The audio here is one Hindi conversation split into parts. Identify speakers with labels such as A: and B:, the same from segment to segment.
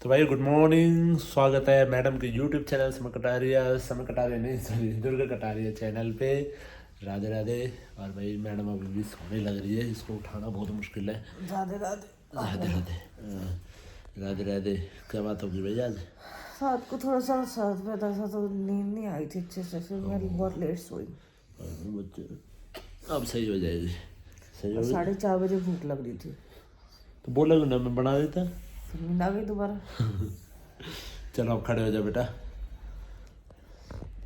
A: तो भाई गुड मॉर्निंग, स्वागत है मैडम के यूट्यूब चैनल समय कटारिया नहीं सॉरी दुर्गा कटारिया चैनल पे। राधे राधे। और भाई मैडम अभी भी सोने लग रही है, इसको उठाना बहुत मुश्किल है।
B: राधे राधे।
A: राधे राधे। राधे राधे। क्या बात होगी भाई आज?
B: रात को थोड़ा सा सर्द पे था तो नींद नहीं आई थी अच्छे से, फिर मैं बहुत लेट सोई।
A: बच्चे अब सही हो जाएगी। सही हो गई
B: 4:30 बजे भूख लग रही थी
A: तो बोला ना, मैं बना देता।
B: फिर नींद आ गई दोबारा।
A: चलो अब खड़े हो जाओ बेटा।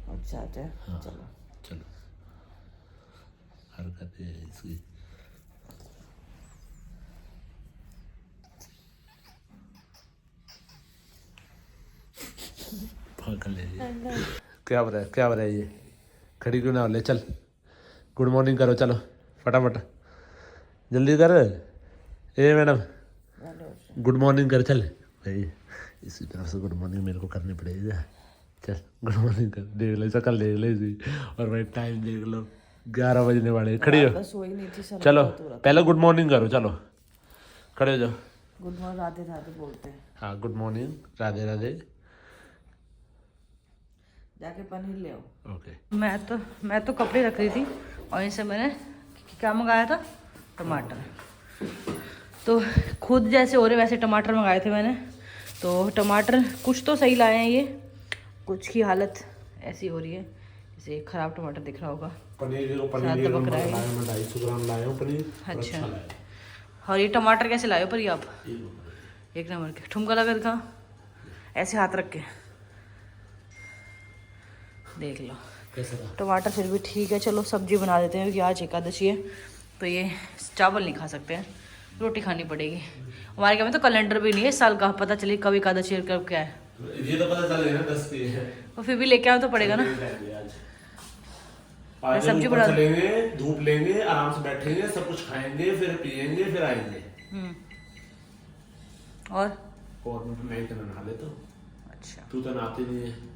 B: अच्छा अच्छा चलो
A: चलो हरकत है इसकी। पागल है ये। क्या हो रहा है, क्या हो रहा है ये? खड़ी क्यों ना हो ले, चल गुड मॉर्निंग करो, चलो फटाफट जल्दी कर। ए मैडम गुड मॉर्निंग कर, चल भाई इसी तरफ से गुड मॉर्निंग मेरे को करनी पड़ेगी। चल गुड मॉर्निंग कर, देख ले शकल देख ले इसी। और भाई टाइम देख लो 11 बजने वाले। खड़ी हो,
B: सोई नहीं थी सर।
A: चलो पहले गुड मॉर्निंग करो, चलो खड़े हो जाओ।
B: गुड मॉर्निंग राधे राधे बोलते हैं।
A: हाँ गुड मॉर्निंग राधे राधे।
B: जाके पनीर ले आओ।
A: ओके।
B: मैं तो कपड़े रख रही थी और इनसे मैंने क्या मंगाया था, टमाटर। तो खुद जैसे हो रहे वैसे टमाटर मंगाए थे मैंने। तो टमाटर कुछ तो सही लाए हैं, ये कुछ की हालत ऐसी हो रही है जैसे ख़राब टमाटर दिख रहा होगा।
A: पनीर को
B: साथ दबक रहा है।
A: मैं 250 ग्राम लाया हूँ पनीर।
B: अच्छा। और ये टमाटर कैसे लाए हो पर ये आप? एक नंबर के। ठुमका लगा दिखा, ऐसे हाथ रख के देख लो। टमाटर फिर भी ठीक है, चलो सब्जी बना देते हैं क्योंकि आज एकादशी है। तो ये चावल नहीं खा सकते हैं, रोटी खानी पड़ेगी। हमारे घर में तो कैलेंडर भी नहीं है इस साल का, पता चले कब एकादशी है कब क्या है।
A: ये तो पता चल गया ना 10 की है।
B: तो फिर भी लेके आओ तो पड़ेगा ना।
A: आज
B: सब्जी
A: ऊपर
B: बना
A: चलेंगे, धूप लेंगे, आराम से बैठेंगे, सब कुछ खाएंगे, फिर पिएंगे, फिर आएंगे।
B: और
A: मैं तो नहा ले तो।
B: अच्छा
A: तू तो नहाती नहीं है।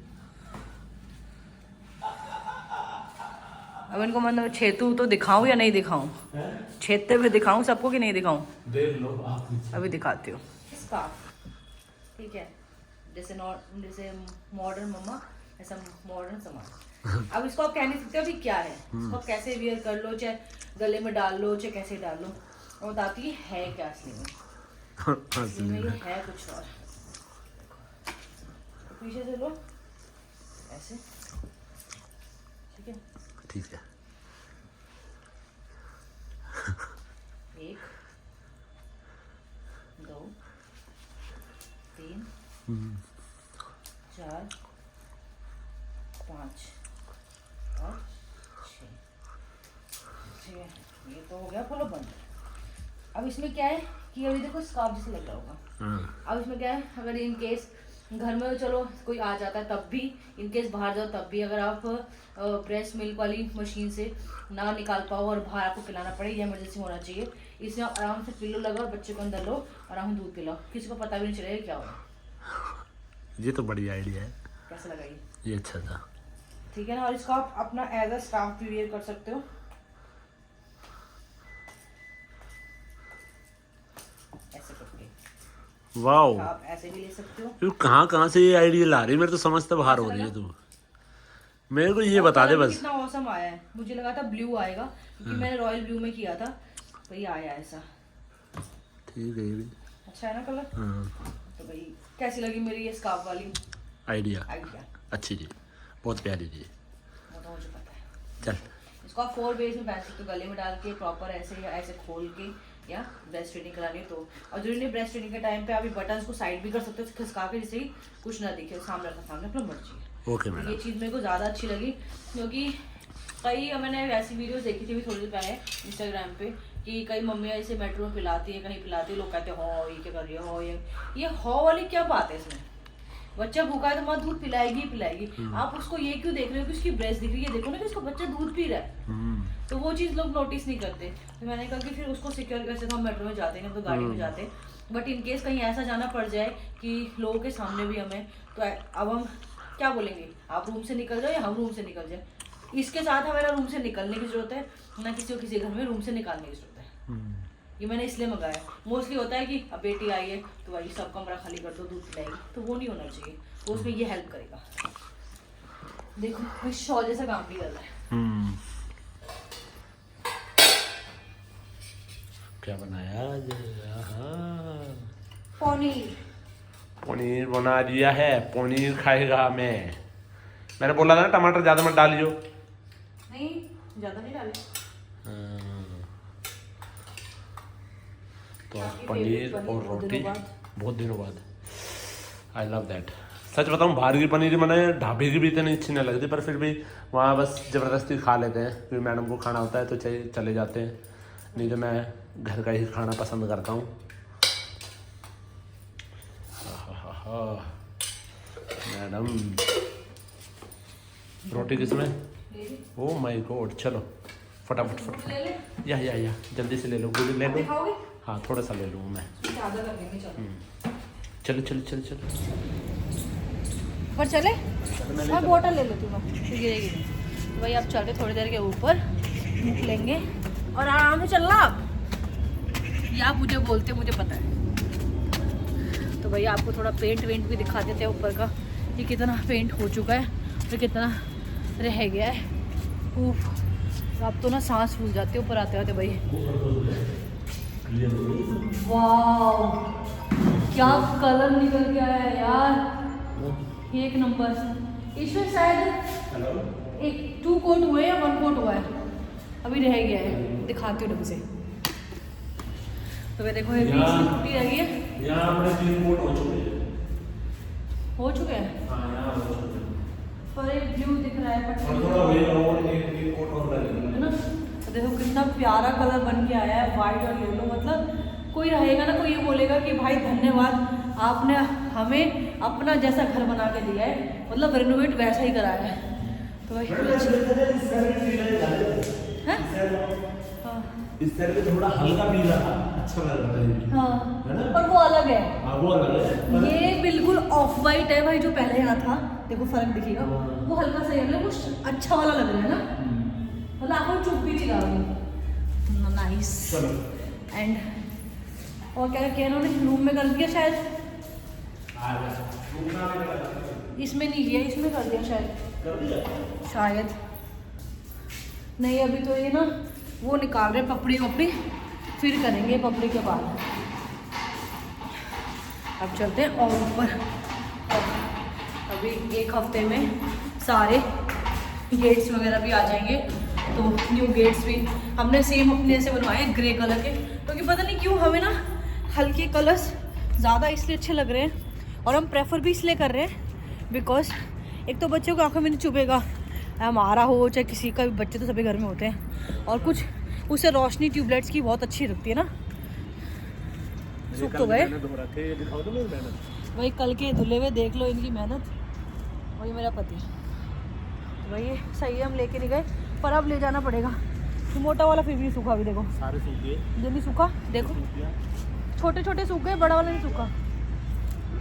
B: अब इनको मतलब छेतू तो दिखाऊं या नहीं दिखाऊं? छेदते हुए दिखाऊं सबको कि नहीं दिखाऊं?
A: देख लो आप।
B: अभी दिखाती हूँ। ठीक है, जैसे मॉडर्न मम्मा ऐसा मॉडर्न सामान। अब इसको आप कह नहीं सकते अभी क्या है, इसको आप कैसे वियर कर लो, चाहे गले में डाल लो, चाहे कैसे डाल लो। और बताती है क्या असली में। असली में ये है कुछ और। पीछे से लो ऐसे, ठीक है?
A: ठीक है।
B: 1 2 3 4 5 और 6। ठीक है, ये तो हो गया फुल बंद। अब इसमें क्या है कि अभी देखो स्कार्फ जैसे लग रहा होगा। अब इसमें क्या है, अगर इन केस घर में चलो कोई आ जाता है तब भी, इन केस बाहर जाओ तब भी, अगर आप ब्रेस्ट मिल्क वाली मशीन से ना निकाल पाओ और बाहर आपको पिलाना पड़े, ये इमरजेंसी होना चाहिए। इसमें आप आराम से पिलो लगाओ, बच्चे को अंदर लो, आराम से दूध पिलाओ, किसी को पता भी नहीं चलेगा क्या हो रहा है।
A: ये तो बढ़िया आइडिया है।
B: कैसा लगा
A: ये अच्छा था।
B: ठीक है ना? और इसको आप अपना एज अ स्कार्फ भी वेयर कर सकते हो ऐसे करके।
A: वाओ,
B: आप ऐसे भी ले सकते हो।
A: तू कहाँ से ये आइडिया ला रही है? मेरे तो समझ से बाहर हो रही है तू। मेरे को ये बता दे बस।
B: कितना औसम आया है, मुझे लगा था ब्लू आएगा क्योंकि मैंने रॉयल ब्लू में किया था, तो ये आया ऐसा।
A: ठीक है, ये भी
B: अच्छा है ना कलर? तो भाई कैसी लगी मेरी ये स्कार्फ वाली
A: आइडिया?
B: आइडिया
A: अच्छी जी, बहुत प्यारी जी।
B: वो तो मुझे पता है।
A: चल
B: इसको आप 4 वेज में पहन सकते हो, गले में डाल के प्रॉपर ऐसे या ऐसे खोल के, या ब्रेस्ट ट्रेनिंग करानी तो। और जरूरी नहीं ब्रेस्ट ट्रेनिंग के टाइम पे आप बटन्स को साइड भी कर सकते हो खिसका के, जिससे ही कुछ ना दिखे, सामने का सामने, अपना मर्जी है।
A: Okay madam.
B: ये चीज़ मेरे को ज़्यादा अच्छी लगी क्योंकि कई मैंने वैसी वीडियोस देखी थी भी थोड़ी देर पहले इंस्टाग्राम पे कि कई मम्मियाँ इसे मेट्रो में पिलाती है, कहीं पिलाती है, लोग कहते हैं हो ये क्या कर रही है, हो ये हो वाली क्या बात है इसमें? बच्चा भूखा है तो माँ दूध पिलाएगी ही पिलाएगी। आप उसको ये क्यों देख रहे हो कि उसकी ब्रेस्ट दिख रही है? देखो ना कि उसका बच्चा दूध पी रहा है। तो वो चीज़ लोग नोटिस नहीं करते। तो मैंने कहा कि फिर उसको सिक्योर कैसे, हम मेट्रो में जाते हैं तो गाड़ी में जाते हैं, बट इन केस कहीं ऐसा जाना पड़ जाए कि लोगों के सामने भी हमें, तो अब हम क्या बोलेंगे, आप रूम से निकल जाओ या हम रूम से निकल जाए। इसके साथ हमारा रूम से निकलने की जरूरत है ना, किसी को किसी घर में रूम से निकालने की जरूरत है। ये मैंने इसलिए मंगाया। मोस्टली होता है कि अब बेटी आई है तो भाई सब कमरा खाली कर दो, दूध पिलाएगी, तो वो नहीं होना चाहिए। वो उसमें ये हेल्प करेगा। देखो भाई शॉल जैसा काम भी कर रहा है।
A: क्या बनाया आज? पनीर बना दिया है। पनीर खाएगा मैंने बोला था ना टमाटर ज्यादा मत डालियो।
B: नहीं ज्यादा नहीं डाले।
A: तो पनीर और रोटी बहुत दिनों बाद। I love that. सच बताऊं बाहर की पनीर मैंने ढाबे की भी इतनी अच्छी नहीं लगती, पर फिर भी वहाँ बस ज़बरदस्ती खा लेते हैं क्योंकि मैडम को खाना होता है तो चले जाते हैं, नहीं तो मैं घर का ही खाना पसंद करता हूँ। मैडम रोटी किसमें? Oh my God. चलो फटाफट या जल्दी से ले लो। गुड ले लो। हाँ थोड़ा सा ले लूँ मैं। चलो
B: पर चले और बोतल ले लेती हूँ गिरेगी नहीं। तो भाई आप चल रहे थोड़ी देर के ऊपर मुख लेंगे और आराम से चलना। आप या मुझे बोलते मुझे पता है। तो भाई आपको थोड़ा पेंट वेंट भी दिखा देते हैं ऊपर का, ये कितना पेंट हो चुका है और कितना रह गया है। उफ अब तो ना सांस फूल जाती है ऊपर आते आते। भाई वाह क्या कलर निकल गया है यार, एक नंबर। इसमें शायद एक 2 कोट हुए या 1 कोट हुआ है, अभी रह गया है। दिखाती हूँ ढंग से। तो मैं देखो ये बीच में टूटी रह गई है।
A: यहाँ अपने 3 कोट
B: हो चुके हैं।
A: हाँ यहाँ हो चुके हैं।
B: पर एक ब्लू दिख रहा है
A: एक कोट और
B: है ना। तो देखो कितना प्यारा कलर बन के आया है, वाइट और येलो। मतलब कोई रहेगा ना कोई ये बोलेगा कि भाई धन्यवाद आपने हमें अपना जैसा घर बना के दिया है, मतलब रेनोवेट वैसा ही कराया है। तो भाई
A: इस साइड पे थोड़ा हल्का पीला था, अच्छा लग रहा है।
B: हाँ पर वो अलग है।
A: हाँ वो अलग है।
B: ये बिल्कुल ऑफ वाइट है भाई, जो पहले यहाँ था देखो फर्क दिखेगा। वो हल्का सा है, कुछ अच्छा वाला लग रहा है ना, मतलब आपको चुप भी चिरा रही। नाइस। एंड और क्या किया इन्होंने, रूम में कर दिया शायद। इसमें नहीं किया, इसमें कर दिया शायद। नहीं अभी तो ये ना वो निकाल रहे पपड़ी, फिर करेंगे पपड़ी के बाद। अब चलते हैं और ऊपर। अभी 1 हफ्ते में सारे गेट्स वगैरह भी आ जाएंगे, तो न्यू गेट्स भी हमने सेम अपने से बनवाए ग्रे कलर के, क्योंकि पता नहीं क्यों हमें ना हल्के कलर्स ज़्यादा इसलिए अच्छे लग रहे हैं और हम प्रेफर भी इसलिए कर रहे हैं बिकॉज एक तो बच्चों को आंखों में नहीं चुभेगा, हमारा हो चाहे किसी का भी, बच्चे तो सभी घर में होते हैं, और कुछ उससे रोशनी ट्यूबलाइट्स की बहुत अच्छी लगती है ना। सूख तो गए वही कल के धुले हुए, देख लो इनकी मेहनत। वही मेरा पति, तो भाई सही है हम लेके नहीं गए, पर अब ले जाना पड़ेगा। तो मोटा वाला फिर भी नहीं सूखा, अभी देखो
A: सारे सूख गए।
B: जो नहीं सूखा देखो, छोटे छोटे सूख गए, बड़ा वाला नहीं सूखा।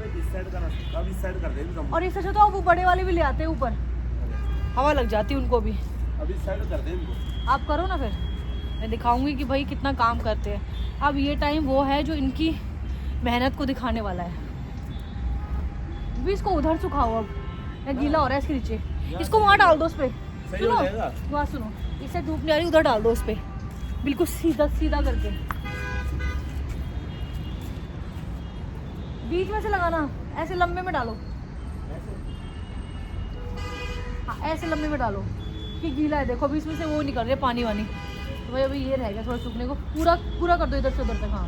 A: इस साइड का ना सूखा, अब इस साइड कर देंगे।
B: और इससे तो वो बड़े वाले भी ले आते हैं ऊपर, हवा लग जाती है उनको भी।
A: अब इस साइड कर देंगे।
B: आप करो ना, फिर मैं दिखाऊंगी कि भाई कितना काम करते हैं। अब ये टाइम वो है जो इनकी मेहनत को दिखाने वाला है। भी इसको उधर सुखाओ, अब या गीला हो रहा है इसके नीचे, इसको वहाँ डाल दो उस पर। सुनो वहाँ सुनो, इससे धूप नहीं आ रही, उधर डाल दो उस पर, बिल्कुल सीधा सीधा करके। बीच में से लगाना, ऐसे लंबे में डालो। हाँ ऐसे लंबे में डालो कि गीला है। देखो अभी इसमें से वो निकल रही है पानी वानी, तो भाई अभी ये रह गया थोड़ा सूखने को। पूरा कर दो इधर से उधर तक। हाँ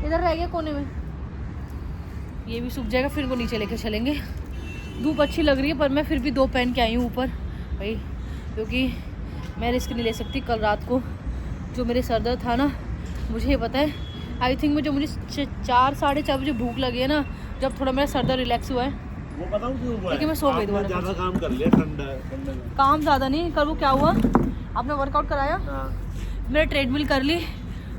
B: इधर रह गया कोने में, ये भी सूख जाएगा, फिर वो नीचे लेके चलेंगे। धूप अच्छी लग रही है, पर मैं फिर भी 2 पहन के आई हूँ ऊपर भाई, क्योंकि मैं रिस्क नहीं ले सकती। कल रात को जो मेरे सर दर्द था ना, मुझे ये पता है, आई थिंक मुझे 4 साढ़े 4 बजे भूख लगी है ना, जब थोड़ा मेरा सर दर्द रिलैक्स हुआ है,
A: वो बताऊं क्यों हुआ है?
B: लेकिन मैं सो गई दोबारा।
A: ज़्यादा काम कर लिया, ठंडा
B: काम ज़्यादा नहीं कर, वो क्या हुआ, आपने वर्कआउट कराया, मैंने ट्रेडमिल कर ली,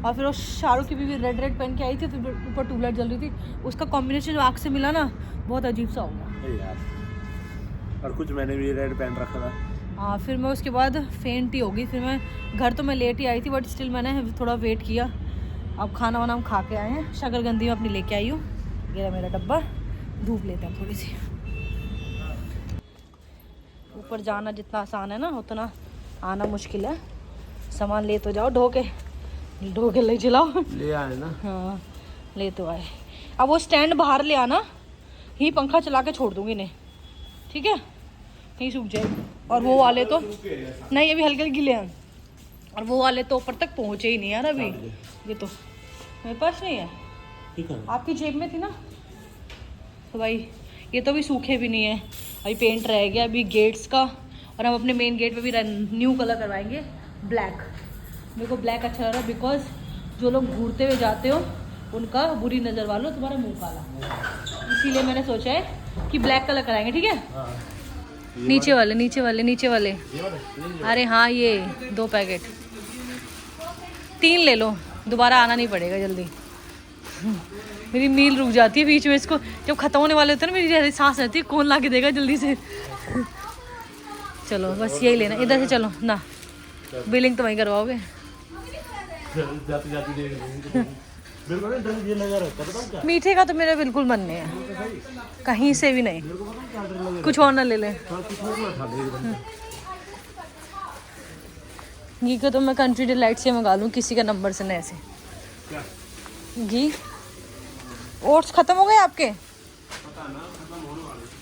B: और फिर वो शाहरुख की भी रेड पहन के आई थी, फिर ऊपर ट्यूबलाइट जल रही थी, उसका कॉम्बिनेशन जो आँख से मिला ना, बहुत अजीब सा हो गया
A: यार। और कुछ मैंने भी रेड पहन रखा था।
B: हाँ फिर मैं उसके बाद फेंट ही हो गई। फिर मैं घर तो मैं लेट ही आई थी, बट स्टिल मैंने थोड़ा वेट किया अब खाना वाना हम खा के आए हैं, शकरकंदी में अपनी लेके आई हूँ, ये रहा मेरा डब्बा। धूप लेते हैं थोड़ी सी। ऊपर जाना जितना आसान है ना उतना आना मुश्किल है। सामान ले तो जाओ, ढो के ले चलाओ।
A: ले आए ना।
B: हाँ ले तो आए। अब वो स्टैंड बाहर ले आना, ही पंखा चला के छोड़ दूंगी इन्हें, ठीक है, नहीं सूख जाएगी। और वो वाले तो नहीं, अभी हल्के गिले हैं, और वो वाले तो ऊपर तक पहुँचे ही नहीं यार अभी। ये तो मेरे पास नहीं है, आपकी जेब में थी ना, तो भाई ये तो अभी सूखे भी नहीं है। अभी पेंट रह गया अभी गेट्स का, और हम अपने मेन गेट पे भी न्यू कलर करवाएंगे, ब्लैक। मेरे को ब्लैक अच्छा लग रहा है, बिकॉज जो लोग घूरते हुए जाते हो उनका बुरी नज़र वालों तुम्हारा मुंह काला, इसीलिए मैंने सोचा है कि ब्लैक कलर कराएंगे, ठीक है। नीचे वाले अरे हाँ, ये 2 पैकेट 3 ले लो, दोबारा आना नहीं पड़ेगा जल्दी। मेरी मील रुक जाती है बीच में, इसको जब खत्म होने वाले होते हैं ना, मेरी सांस रहती है कौन ला के देगा जल्दी से। चलो बस यही लेना, इधर से चलो ना, बिलिंग तो वहीं करवाओगे। मीठे का तो मेरा बिल्कुल मन नहीं है, कहीं से भी नहीं, कुछ और ना ले ले। घी को तो मैं कंट्री डिलाइट से मंगा लूँ किसी का नंबर से, नए से। घी ओट्स खत्म हो गए आपके,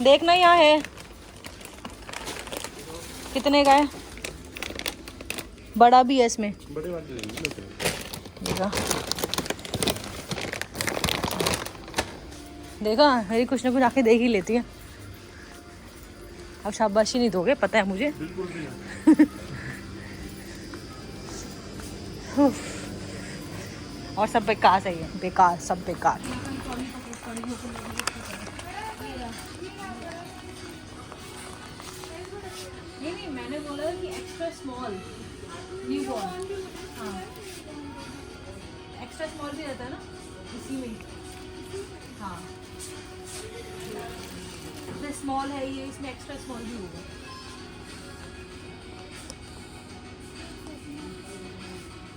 B: देखना यहाँ है कितने का है, बड़ा भी है इसमें, देखा मेरी कुछ ना कुछ आके देख ही लेती है। अब शाबाशी नहीं दोगे, पता है मुझे। और सब बेकार सही है, बेकार, सब बेकार। नहीं मैंने बोला कि एक्स्ट्रा स्मॉल न्यू बॉर्न, हाँ एक्स्ट्रा स्मॉल भी रहता है ना इसी में, हाँ इसमें स्मॉल है ये, इसमें एक्स्ट्रा स्मॉल भी होगा।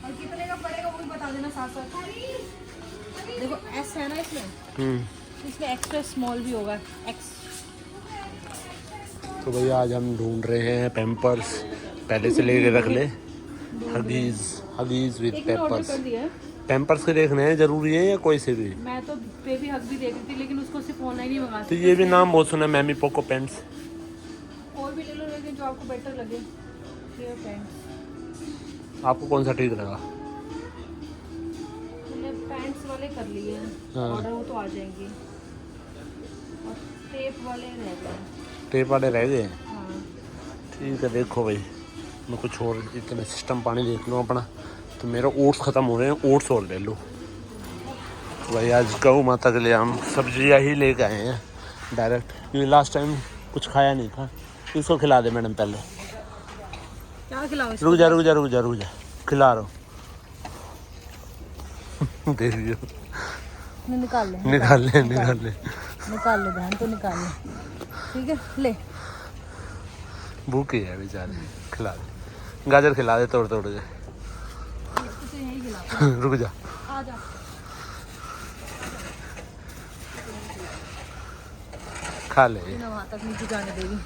B: और कितने का पड़ेगा वो भी बता देना साथ साथ। देखो एस है ना इसमें, इसमें एक्स्ट्रा स्मॉल भी होगा एक्स।
A: तो भैया आज हम ढूंढ रहे हैं पैम्पर्स, पहले से लेके रख ले, हगीज विद पैम्पर्स। पैम्पर्स के देखने हैं जरूरी है या कोई से भी?
B: मैं तो बेबी हग भी देख रही थी, लेकिन उसको सिर्फ ऑनलाइन ही मंगा सकती।
A: तो ये भी नाम बहुत सुना, मैमी पोको पैंट्स।
B: और भी ले लो, लेकिन जो आपको बेटर लगे। ये पैंट्स
A: आपको कौन सा ठीक लगा?
B: मैंने पैंट्स वाले कर लिए हैं ऑर्डर, वो तो आ जाएंगे। और टेप वाले रह गए,
A: टेप वाले रह गए।
B: हाँ
A: ठीक है, देखो भाई मैं कुछ और इतना सिस्टम पानी देख लूँ अपना। तो मेरा ओट्स ख़त्म हो रहे हैं, ओट्स और ले लो भाई। आज गऊ माता के लिए हम सब्जियाँ ही लेके आए हैं डायरेक्ट, क्योंकि लास्ट टाइम कुछ खाया नहीं था। इसको खिला दे मैडम पहले।
B: क्या खिलाऊं?
A: रुक जा, खिला रहा हूँ। देख लियो,
B: निकाल ले बहन, तो निकाल ले, ठीक है ले।
A: भूखी है बेचारी, खिला दे। गाजर खिला दे तोड़ के।
B: तो यही खिला।
A: रुक जा,
B: आ जा।
A: खा ले।
B: वहाँ तक नीचे जाने देगी।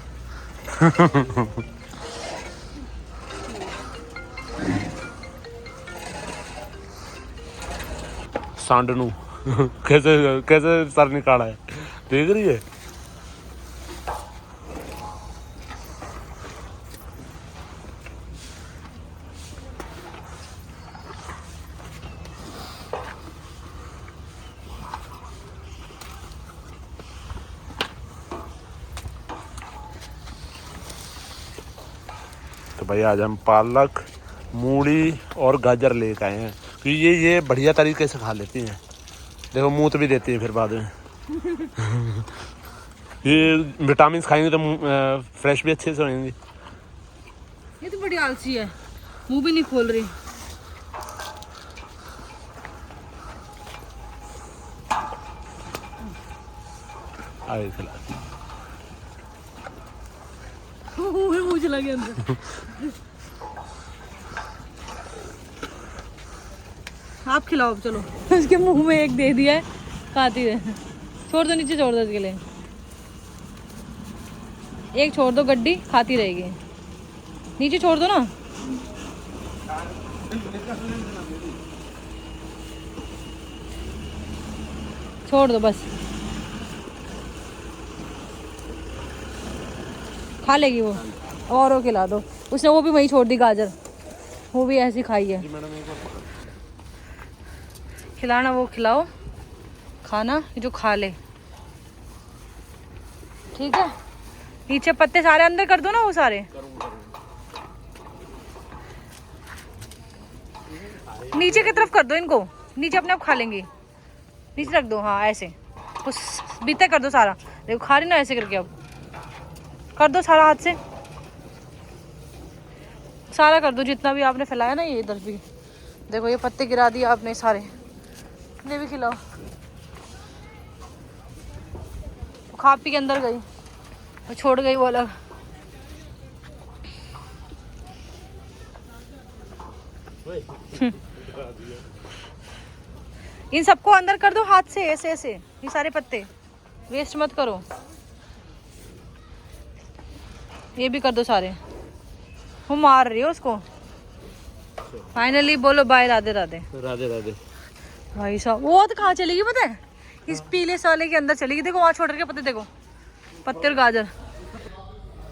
A: सांडनू कैसे सर निकाला है, देख रही है। तो भाई आज हम पालक, मूली और गाजर लेकर आए हैं, क्योंकि ये बढ़िया तरीके से खा लेती हैं। देखो मूत भी देती है फिर बाद में। ये विटामिन खाएंगे तो फ्रेश भी अच्छे से होंगे।
B: ये तो बड़ी आलसी है, मुंह भी नहीं खोल रही।
A: आगे खिला
B: मुंह चला गया अंदर। आप खिलाओ चलो। उसके मुंह में एक दे दिया है, खाती है। छोड़ दो, नीचे छोड़ दो इसके लिए, एक छोड़ दो, गड्डी खाती रहेगी। नीचे छोड़ दो ना। छोड़ दो बस, खा लेगी वो। और वो खिला दो। उसने वो भी वहीं छोड़ दी गाजर, वो भी ऐसी खाई है। खिलाना, वो खिलाओ, खाना जो खा ले, ठीक है। नीचे पत्ते सारे अंदर कर दो ना, वो सारे नीचे की तरफ कर दो इनको, नीचे अपने आप खा लेंगी। नीचे रख दो, हाँ ऐसे कुछ बीते कर दो सारा। देखो खा रही ना ऐसे करके, अब कर दो सारा, हाथ से सारा कर दो जितना भी आपने फैलाया ना। ये इधर भी देखो, ये पत्ते गिरा दिए आपने सारे, इन्हें भी खिलाओ। खा पी के अंदर गई, वो छोड़ गई वो अलग। इन सबको अंदर कर दो हाथ से, ऐसे ऐसे, ये सारे पत्ते वेस्ट मत करो। ये भी कर दो सारे। वो मार रही हो उसको। फाइनली बोलो बाय, राधे राधे।
A: राधे राधे।
B: भाई साहब वो तो कहाँ चलेगी पता है, इस पीले साले के अंदर चलेगी। देखो वहाँ छोड़ के पत्ते, देखो पत्ते और गाजर।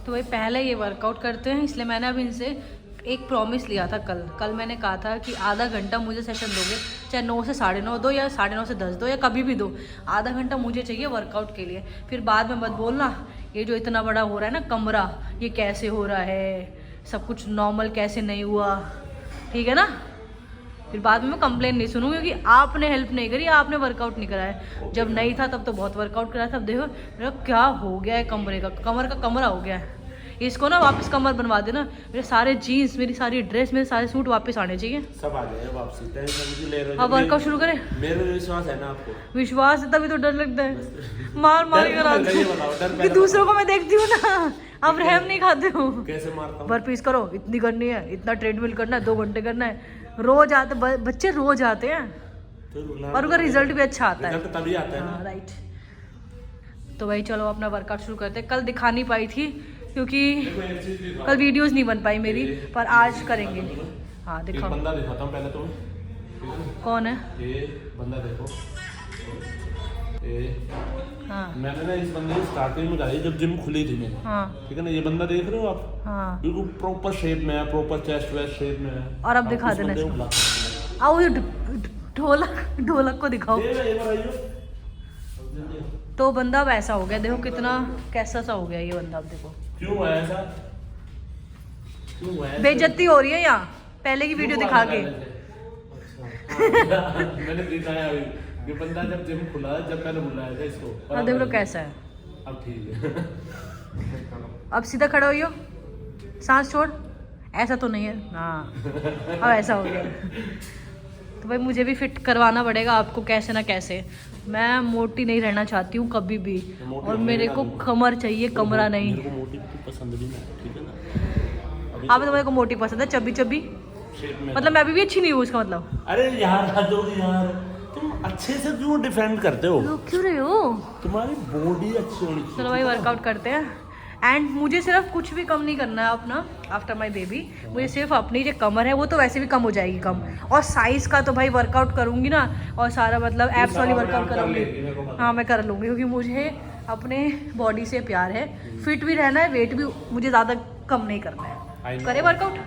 B: तो भाई पहले ये वर्कआउट करते हैं, इसलिए मैंने अब इनसे एक प्रॉमिस लिया था। कल मैंने कहा था कि आधा घंटा मुझे सेशन दोगे, चाहे 9 से 9:30 दो या 9:30 से 10 दो या कभी भी दो। आधा घंटा मुझे चाहिए वर्कआउट के लिए। फिर बाद में मत बोलना ये जो इतना बड़ा हो रहा है ना कमरा, ये कैसे हो रहा है, सब कुछ नॉर्मल कैसे नहीं हुआ, ठीक है ना। फिर बाद में मैं कंप्लेन नहीं सुनूंगी, क्योंकि आपने हेल्प नहीं करी, आपने वर्कआउट नहीं कराया। जब नहीं था तब तो बहुत वर्कआउट कराया था। अब देखो मेरा क्या हो गया है, कमरे का कमर का कमरा हो गया है। इसको ना वापस कमर बनवा देना। मेरे सारे जीन्स, मेरी सारी ड्रेस, मेरे सारे सूट वापस आने चाहिए।
A: सब आ जाएगा वापसी। टेंशन ले रहे हो।
B: अब वर्कआउट शुरू करें।
A: मेरे विश्वास है ना आपको।
B: विश्वास है तभी तो डर लगता है। मार कर कि दूसरों को मैं देखती हूँ ना, अब रहम नहीं खाते हो।
A: कैसे मारता हूँ?
B: वर्कपीस करो, इतनी करनी है, इतना ट्रेडमिल करना है, 2 घंटे करना है। रोज आते बच्चे, रोज आते हैं और उनका रिजल्ट भी अच्छा आता है।
A: तभी आता है ना।
B: राइट। तो भाई चलो अपना वर्कआउट शुरू करते हैं। कल दिखा नहीं पाई थी क्योंकि कल वीडियोस नहीं बन पाई मेरी, पर आज करेंगे। हाँ दिखाओ।
A: बंदा दिखाता हूँ पहले तो।
B: कौन है
A: ये बंदा? देखो ये।
B: हाँ
A: मैंने ना इस बंदे की स्टार्टिंग में कराई जब जिम खुली थी मेरी।
B: हाँ
A: ठीक है ना, ये बंदा देख रहे हो आप?
B: हाँ
A: बिल्कुल प्रॉपर शेप में है, प्रॉपर चेस्ट वेस्ट शेप में है।
B: और अब दिखा देना इसको। आओ ये ढोलक को दिखाओ। तो बंदा अब ऐसा हो गया, देखो कितना कैसा सा हो गया ये बंदा। अब देखो
A: क्यों है ऐसा, क्यों है?
B: बेइज्जती हो रही है यहाँ, पहले की वीडियो दिखा के।
A: मैंने दिखाया अभी, ये बंदा जब जिम खुला, जब मैंने बुलाया था इसको।
B: अब देख लो कैसा है।
A: अब ठीक है।
B: अब सीधा खड़ा होइयो, सांस छोड़। ऐसा तो नहीं है, हाँ अब ऐसा हो गया। तो भाई मुझे भी फिट करवाना पड़ेगा आपको, कैसे ना कैसे। मैं मोटी नहीं रहना चाहती हूँ कभी भी, और मेरे को कमर चाहिए, कमरा नहीं।
A: मेरे को मोटी पसंद भी नहीं, ठीक है ना।
B: आप तो मेरे को मोटी पसंद है, चबी चबी। मतलब मैं भी अच्छी नहीं हूँ इसका मतलब।
A: अरे यार यार, तुम अच्छे से क्यों डिफेंड करते हो?
B: लोग क्यों रहे हो?
A: तुम्हारी बॉडी अच्छी होनी चाहिए।
B: चलो भाई वर्कआउट करते हैं। एंड मुझे सिर्फ कुछ भी कम नहीं करना है अपना आफ्टर माय बेबी। मुझे सिर्फ अपनी जो कमर है वो तो वैसे भी कम हो जाएगी कम, और साइज का तो भाई वर्कआउट करूंगी ना, और सारा मतलब एब्स वाली वर्कआउट करूंगी। हाँ मैं कर लूँगी, क्योंकि मुझे अपने बॉडी से प्यार है। फिट भी रहना है, वेट भी मुझे ज़्यादा कम नहीं करना है। करे वर्कआउट।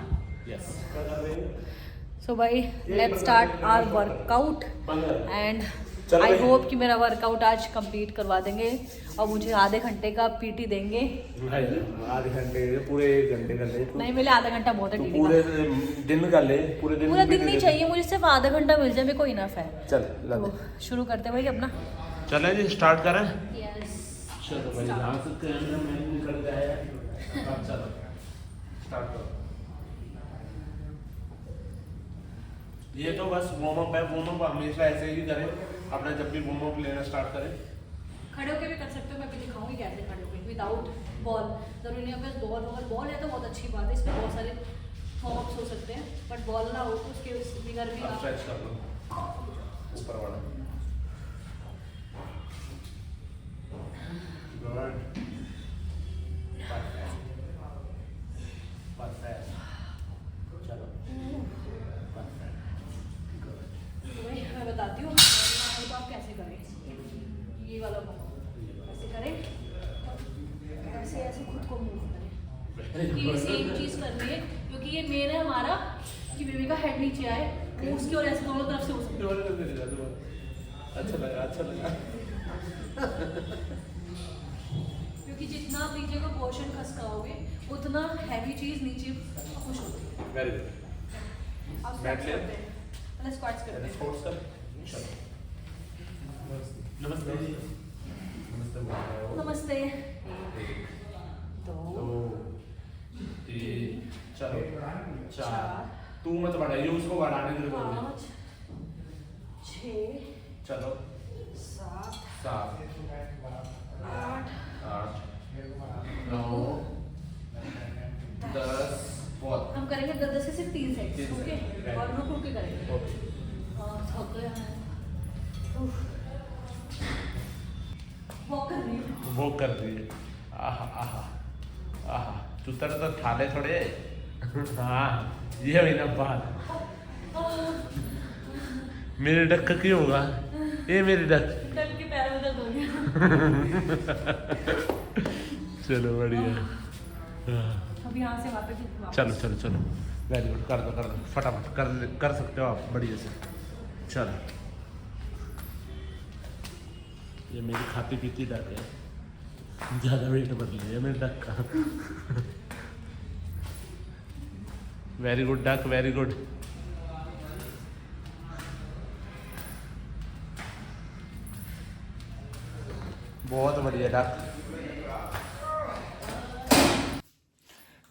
B: सो भाई let's start our workout, and I hope कि मेरा वर्कआउट आज कंप्लीट करवा देंगे और मुझे आधे घंटे का पीटी देंगे।
A: आधे घंटे, पूरे 1 घंटे कर ले।
B: नहीं मेरे आधा घंटा बहुत है।
A: पूरे दिन कर ले, पूरे दिन।
B: पूरा दिन नहीं चाहिए मुझे, सिर्फ आधा घंटा मिल जाए मेरे को इनफ है।
A: चल
B: तो शुरू करते भाई अपना।
A: चले जी, स्टार्ट करें।
B: यस
A: चलो भाई, यहाँ से कैमरा मैन निकल गया है। चलो स्टार्ट करो। ये तो बस वार्म अप है। वार्म अप हमेशा ऐसे ही करें, अपना जब भी वार्म अप लेना स्टार्ट करें।
B: खड़े होके भी कर सकते हो, मैं भी दिखाऊंगी कैसे खड़े होके विदाउट बॉल। जरूरी नहीं है बॉल हो, बॉल है तो बहुत अच्छी बात है, इसमें बहुत सारे फॉर्म्स हो सकते हैं, बट बॉल ना हो तो उसके बगैर भी आप
A: स्ट्रेच कर लो। ऊपर वाला चलो
B: भाई मैं बताती हूँ तो आप कैसे करें। ये वाला ऐसे करें, ऐसे ऐसे खुद को मूव करें। ये सेम चीज़ करनी है क्योंकि ये मेन है हमारा कि बेबी का हेड नीचे आए, वो उसकी और ऐसे दोनों तरफ से हो सकते।
A: अच्छा लगा
B: क्योंकि जितना आप नीचे का पोर्शन खसकाओगे उतना हैवी चीज़ नीचे खुश होती है।
A: वेरी गुड
B: आप स्क्वाट्स करते हैं, पहले स्क्वाट्स करते हैं।
A: नमस्ते
B: नमस्ते। 2
A: 3 चलो 4 तू मत बढ़ाइए उसको बढ़ाने दे
B: 5 6
A: चलो
B: 7
A: 7
B: 8
A: 8 9 10 बहुत
B: हम करेंगे 10 से सिर्फ 3 सेट,
A: तीन
B: ओके?
A: set,
B: और रुक रुक के करेंगे।
A: ओके
B: हाँ थक गया है। वॉक कर रही हूँ।
A: वो कर दिए आहा आहा आहा चुतर तो ठाले थोड़े हाँ ये हुई ना बात मेरे डक का क्यों होगा ये मेरी डक
B: डक के पैरों में दर्द हो गया।
A: चलो बढ़िया
B: अब यहाँ से वापस
A: चलो चलो चलो वेरी गुड कर दो फटाफट कर सकते हो आप बढ़िया से चलो ये मेरी खाती पीती डक है ज़्यादा वेट बढ़ रही है मेरे डक का very good duck very good बहुत बढ़िया डक।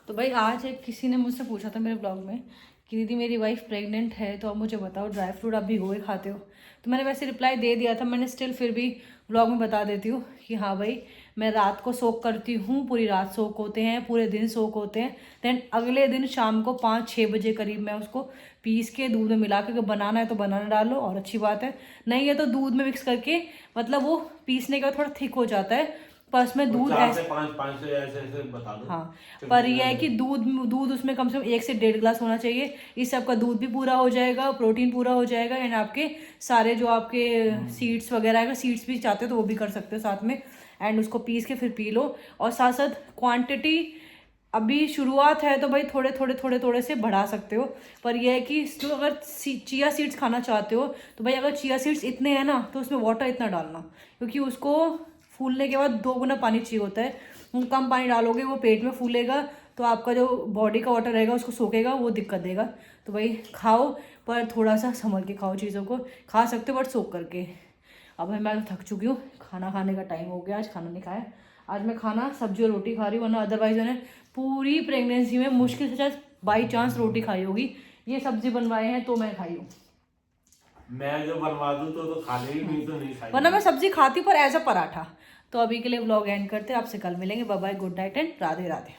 B: तो भाई आज एक किसी ने मुझसे पूछा था मेरे ब्लॉग में कि दीदी मेरी वाइफ प्रेग्नेंट है तो आप मुझे बताओ ड्राई फ्रूट आप भिगोए खाते हो। तो मैंने वैसे रिप्लाई दे दिया था, मैंने स्टिल फिर भी ब्लॉग में बता देती हूँ कि हाँ भाई मैं रात को सोक करती हूँ, पूरी रात सोक होते हैं, पूरे दिन सोक होते हैं। देन अगले दिन शाम को 5-6 बजे करीब मैं उसको पीस के दूध में मिला के, बनाना है तो बनाना डालो और अच्छी बात है, नहीं है तो दूध में मिक्स करके, मतलब वो पीसने के बाद थोड़ा थिक हो जाता है पर उसमें दूध ऐसे
A: 5 से ऐसे बता दो।
B: हाँ पर यह है कि दूध उसमें कम से कम 1 से 1.5 गिलास होना चाहिए। इस सब का दूध भी पूरा हो जाएगा, प्रोटीन पूरा हो जाएगा एंड आपके सारे जो आपके सीड्स वगैरह है, सीड्स भी चाहते हो तो वो भी कर सकते हो साथ में। एंड उसको पीस के फिर पी लो और साथ साथ क्वांटिटी अभी शुरुआत है तो भाई थोड़े से बढ़ा सकते हो। पर यह है कि तो अगर चिया सीड्स खाना चाहते हो तो भाई अगर चिया सीड्स इतने हैं ना तो उसमें वाटर इतना डालना, क्योंकि उसको फूलने के बाद 2 गुना पानी चाहिए होता है। कम पानी डालोगे वो पेट में फूलेगा तो आपका जो बॉडी का वाटर रहेगा उसको सोखेगा, वो दिक्कत देगा। तो भाई खाओ पर थोड़ा सा संभल के खाओ, चीज़ों को खा सकते हो बट सोख करके। अब मैं थक चुकी हूँ, खाना खाने का टाइम हो गया, आज खाना नहीं खाया। आज मैं खाना सब्जी और रोटी खा रही हूँ, वरना अदरवाइज मैंने पूरी प्रेगनेंसी में मुश्किल से शायद बाई चांस रोटी खाई होगी। ये सब्जी बनवाए हैं तो मैं खाई हूँ,
A: मैं जो बनवा दूँ तो खा लेगी, नहीं तो नहीं खाई।
B: वरना मैं सब्जी खाती पर एज अ पराठा। तो अभी के लिए व्लॉग एंड करते हैं, आपसे कल मिलेंगे। Bye bye, good night and Radhe Radhe.